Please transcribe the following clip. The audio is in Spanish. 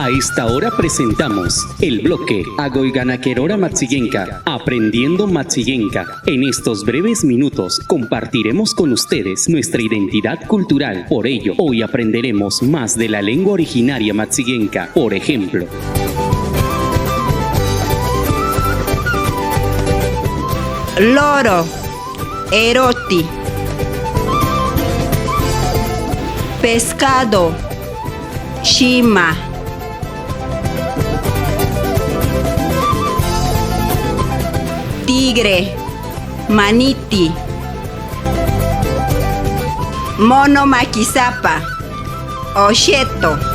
A esta hora presentamos el bloque Agoyganakerora Matsillenka, Aprendiendo Matsillenka. En estos breves minutos compartiremos con ustedes nuestra identidad cultural. Por ello, hoy aprenderemos más de la lengua originaria matsillenka. Por ejemplo, loro, eroti, pescado, shima, tigre, maniti, mono maquisapa, osheto.